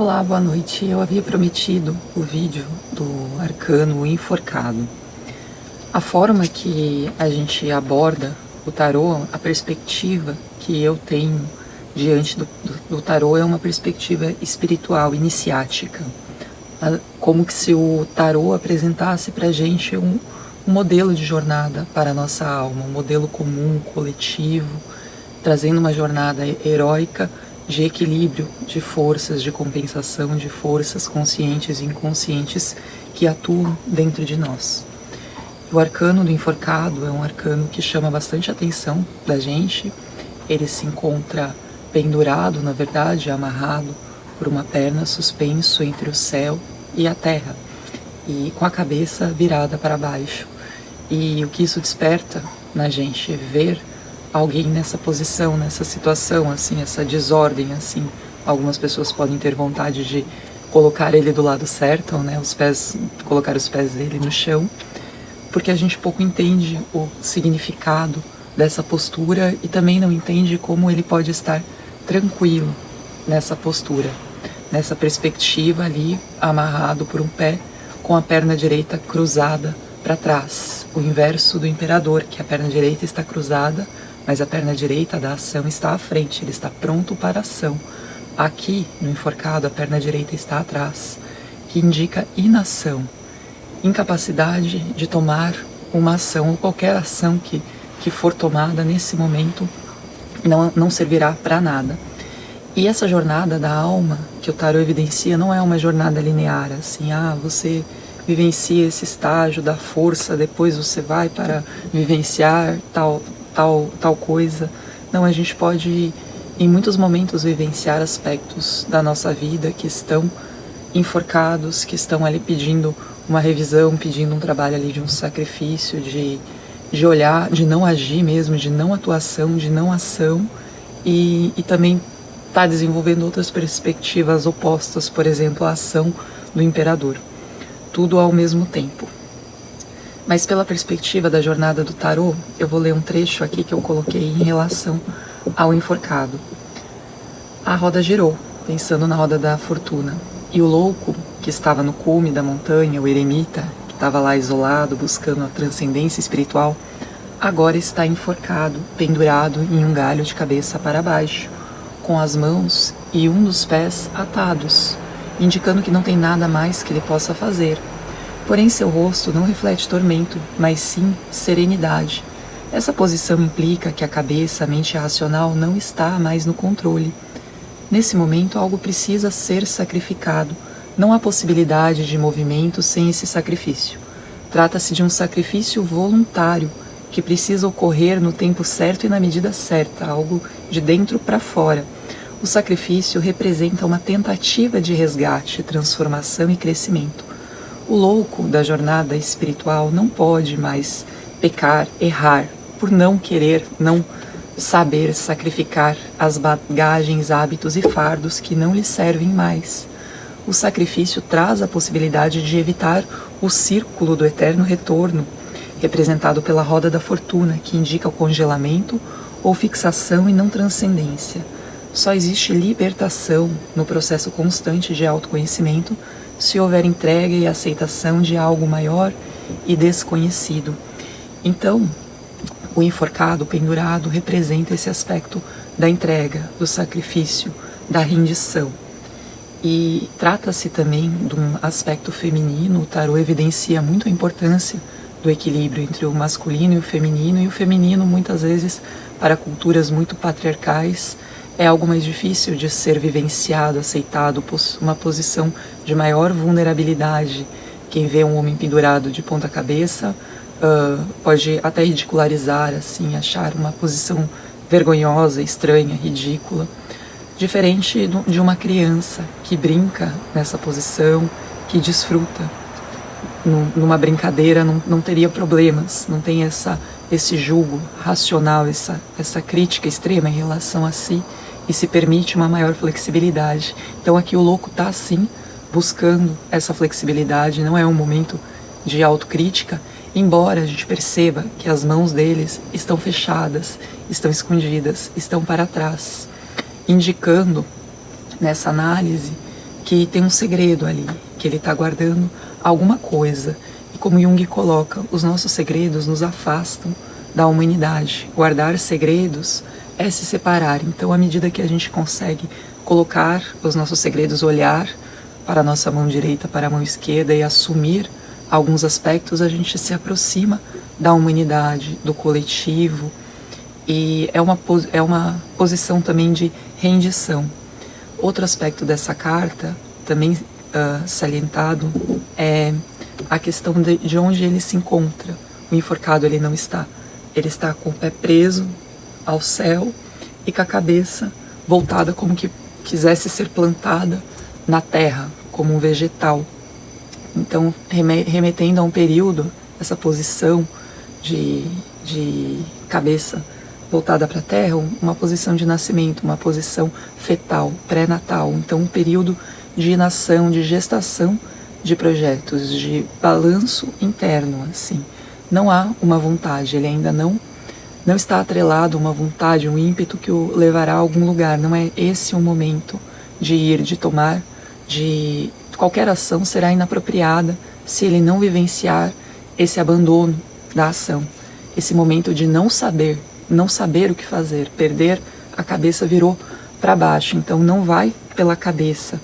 Olá, boa noite. Eu havia prometido o vídeo do arcano enforcado. A forma que a gente aborda o tarô, a perspectiva que eu tenho diante do tarô é uma perspectiva espiritual, iniciática. Como que se o tarô apresentasse para a gente um modelo de jornada para a nossa alma, um modelo comum, coletivo, trazendo uma jornada heróica de equilíbrio de forças, de compensação de forças conscientes e inconscientes que atuam dentro de nós. O arcano do enforcado é um arcano que chama bastante atenção da gente. Ele se encontra pendurado, na verdade, amarrado por uma perna, suspenso entre o céu e a terra, e com a cabeça virada para baixo. E o que isso desperta na gente é ver alguém nessa posição, nessa situação, assim, essa desordem, assim. Algumas pessoas podem ter vontade de colocar ele do lado certo, né, colocar os pés dele no chão, porque a gente pouco entende o significado dessa postura e também não entende como ele pode estar tranquilo nessa postura, nessa perspectiva ali, amarrado por um pé, com a perna direita cruzada para trás, o inverso do imperador, que a perna direita está cruzada, mas a perna direita da ação está à frente, ele está pronto para a ação. Aqui, no enforcado, a perna direita está atrás, que indica inação, incapacidade de tomar uma ação, ou qualquer ação que for tomada nesse momento não servirá para nada. E essa jornada da alma que o tarô evidencia não é uma jornada linear, assim, você vivencia esse estágio da força, depois você vai para vivenciar tal coisa. Não, a gente pode, em muitos momentos, vivenciar aspectos da nossa vida que estão enforcados, que estão ali pedindo uma revisão, pedindo um trabalho ali de um sacrifício, de olhar, de não agir mesmo, de não atuação, de não ação, e também está desenvolvendo outras perspectivas opostas, por exemplo, a ação do imperador. Tudo ao mesmo tempo. Mas pela perspectiva da jornada do tarô, eu vou ler um trecho aqui que eu coloquei em relação ao enforcado. A roda girou, pensando na roda da fortuna, e o louco, que estava no cume da montanha, o eremita, que estava lá isolado, buscando a transcendência espiritual, agora está enforcado, pendurado em um galho de cabeça para baixo, com as mãos e um dos pés atados, indicando que não tem nada mais que ele possa fazer. Porém, seu rosto não reflete tormento, mas sim serenidade. Essa posição implica que a cabeça, a mente racional, não está mais no controle. Nesse momento, algo precisa ser sacrificado. Não há possibilidade de movimento sem esse sacrifício. Trata-se de um sacrifício voluntário, que precisa ocorrer no tempo certo e na medida certa, algo de dentro para fora. O sacrifício representa uma tentativa de resgate, transformação e crescimento. O louco da jornada espiritual não pode mais pecar, errar, por não querer, não saber sacrificar as bagagens, hábitos e fardos que não lhe servem mais. O sacrifício traz a possibilidade de evitar o círculo do eterno retorno, representado pela roda da fortuna, que indica o congelamento ou fixação e não transcendência. Só existe libertação no processo constante de autoconhecimento se houver entrega e aceitação de algo maior e desconhecido. Então, o enforcado, o pendurado, representa esse aspecto da entrega, do sacrifício, da rendição. E trata-se também de um aspecto feminino. O tarô evidencia muito a importância do equilíbrio entre o masculino e o feminino, muitas vezes, para culturas muito patriarcais, é algo mais difícil de ser vivenciado, aceitado, uma posição de maior vulnerabilidade. Quem vê um homem pendurado de ponta cabeça pode até ridicularizar, assim, achar uma posição vergonhosa, estranha, ridícula. Diferente de uma criança que brinca nessa posição, que desfruta. Numa brincadeira não teria problemas, não tem esse julgo racional, essa crítica extrema em relação a si, e se permite uma maior flexibilidade. Então aqui o louco está sim buscando essa flexibilidade, não é um momento de autocrítica, embora a gente perceba que as mãos deles estão fechadas, estão escondidas, estão para trás, indicando nessa análise que tem um segredo ali, que ele está guardando alguma coisa. E como Jung coloca, os nossos segredos nos afastam da humanidade. Guardar segredos é se separar. Então, à medida que a gente consegue colocar os nossos segredos, olhar para a nossa mão direita, para a mão esquerda e assumir alguns aspectos, a gente se aproxima da humanidade, do coletivo, e é uma posição também de rendição. Outro aspecto dessa carta, também salientado, é a questão de onde ele se encontra. O enforcado, ele não está. Ele está com o pé preso ao céu e com a cabeça voltada como que quisesse ser plantada na terra, como um vegetal. Então, remetendo a um período, essa posição de cabeça voltada para a terra, uma posição de nascimento, uma posição fetal, pré-natal. Então, um período de inação, de gestação de projetos, de balanço interno, assim. Não há uma vontade, ele ainda não está atrelado a uma vontade, um ímpeto que o levará a algum lugar. Não é esse o momento de ir, de tomar, de qualquer ação será inapropriada se ele não vivenciar esse abandono da ação, esse momento de não saber o que fazer, perder a cabeça, virou para baixo. Então não vai pela cabeça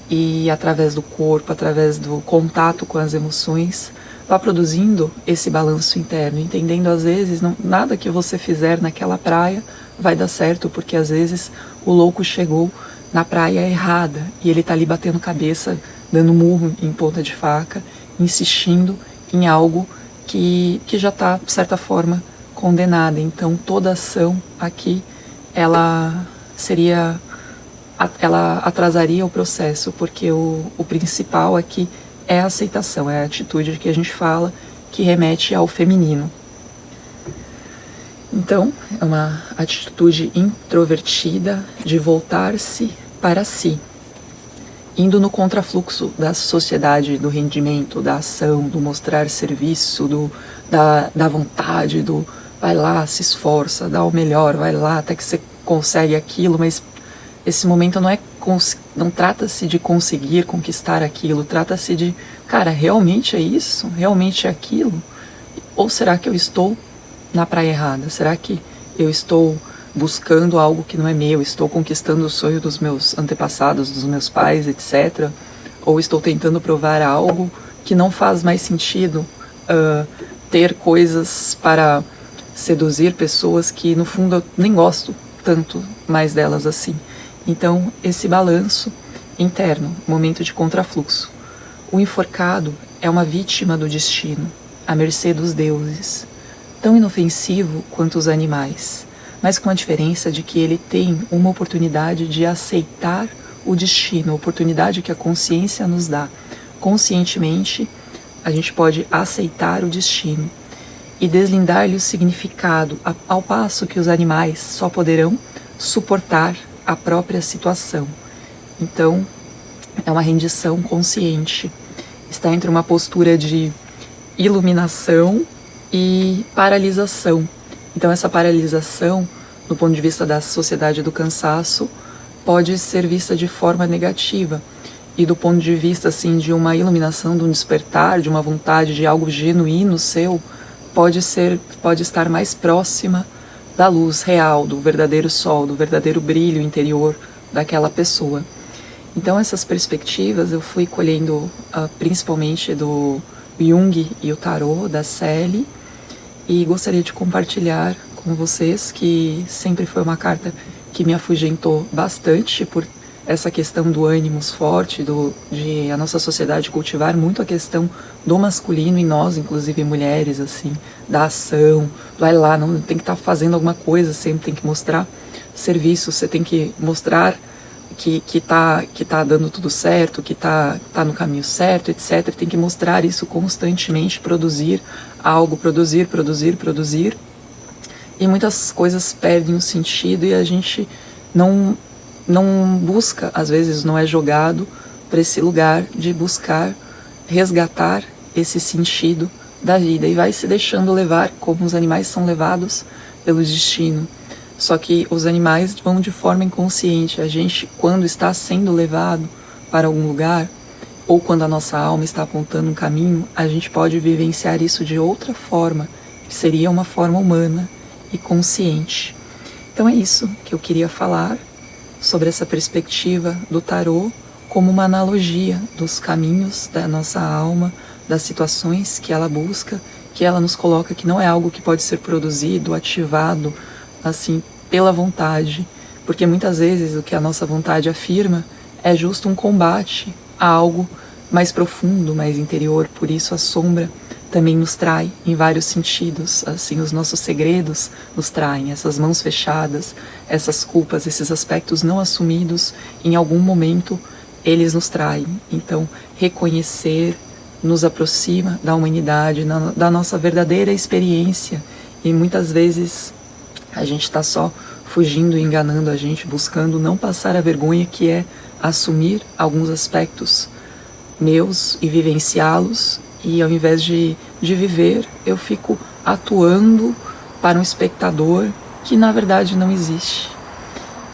e através do corpo, através do contato com as emoções, vá produzindo esse balanço interno, entendendo às vezes nada que você fizer naquela praia vai dar certo, porque às vezes o louco chegou na praia errada e ele está ali batendo cabeça, dando murro em ponta de faca, insistindo em algo que já está, de certa forma, condenada. Então toda ação aqui, ela atrasaria o processo, porque o principal aqui é a aceitação, é a atitude que a gente fala, que remete ao feminino. Então, é uma atitude introvertida de voltar-se para si, indo no contrafluxo da sociedade, do rendimento, da ação, do mostrar serviço, da vontade, do vai lá, se esforça, dá o melhor, vai lá até que você consegue aquilo, mas esse momento não trata-se de conseguir conquistar aquilo, trata-se de, cara, realmente é isso? Realmente é aquilo? Ou será que eu estou na praia errada? Será que eu estou buscando algo que não é meu? Estou conquistando o sonho dos meus antepassados, dos meus pais, etc. Ou estou tentando provar algo que não faz mais sentido, ter coisas para seduzir pessoas que no fundo eu nem gosto tanto mais delas assim. Então, esse balanço interno, momento de contrafluxo. O enforcado é uma vítima do destino, à mercê dos deuses, tão inofensivo quanto os animais, mas com a diferença de que ele tem uma oportunidade de aceitar o destino, a oportunidade que a consciência nos dá. Conscientemente, a gente pode aceitar o destino e deslindar-lhe o significado, ao passo que os animais só poderão suportar a própria situação. Então, é uma rendição consciente. Está entre uma postura de iluminação e paralisação. Então, essa paralisação, do ponto de vista da sociedade do cansaço, pode ser vista de forma negativa. E do ponto de vista assim, de uma iluminação, de um despertar, de uma vontade, de algo genuíno seu, pode estar mais próxima da luz real, do verdadeiro sol, do verdadeiro brilho interior daquela pessoa. Então essas perspectivas eu fui colhendo principalmente do Jung e o tarô, da Sally, e gostaria de compartilhar com vocês que sempre foi uma carta que me afugentou bastante por essa questão do ânimos forte, de a nossa sociedade cultivar muito a questão do masculino em nós, inclusive mulheres, assim, da ação, vai lá, não tem que estar fazendo alguma coisa, sempre tem que mostrar serviço, você tem que mostrar que tá dando tudo certo, que tá no caminho certo, etc. Tem que mostrar isso constantemente, produzir algo, produzir. E muitas coisas perdem o sentido e a gente não busca, às vezes não é jogado para esse lugar de buscar resgatar esse sentido da vida e vai se deixando levar como os animais são levados pelo destino. Só que os animais vão de forma inconsciente. A gente, quando está sendo levado para algum lugar, ou quando a nossa alma está apontando um caminho, a gente pode vivenciar isso de outra forma, que seria uma forma humana e consciente. Então é isso que eu queria falar sobre essa perspectiva do tarô como uma analogia dos caminhos da nossa alma, das situações que ela busca, que ela nos coloca, que não é algo que pode ser produzido, ativado, assim, pela vontade, porque muitas vezes o que a nossa vontade afirma é justo um combate a algo mais profundo, mais interior. Por isso a sombra também nos trai em vários sentidos, assim, os nossos segredos nos traem, essas mãos fechadas, essas culpas, esses aspectos não assumidos, em algum momento eles nos traem. Então, reconhecer nos aproxima da humanidade, da nossa verdadeira experiência, e muitas vezes a gente está só fugindo e enganando a gente, buscando não passar a vergonha que é assumir alguns aspectos meus e vivenciá-los, e ao invés de viver, eu fico atuando para um espectador que na verdade não existe.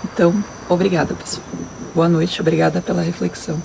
Então, obrigada, pessoal. Boa noite, obrigada pela reflexão.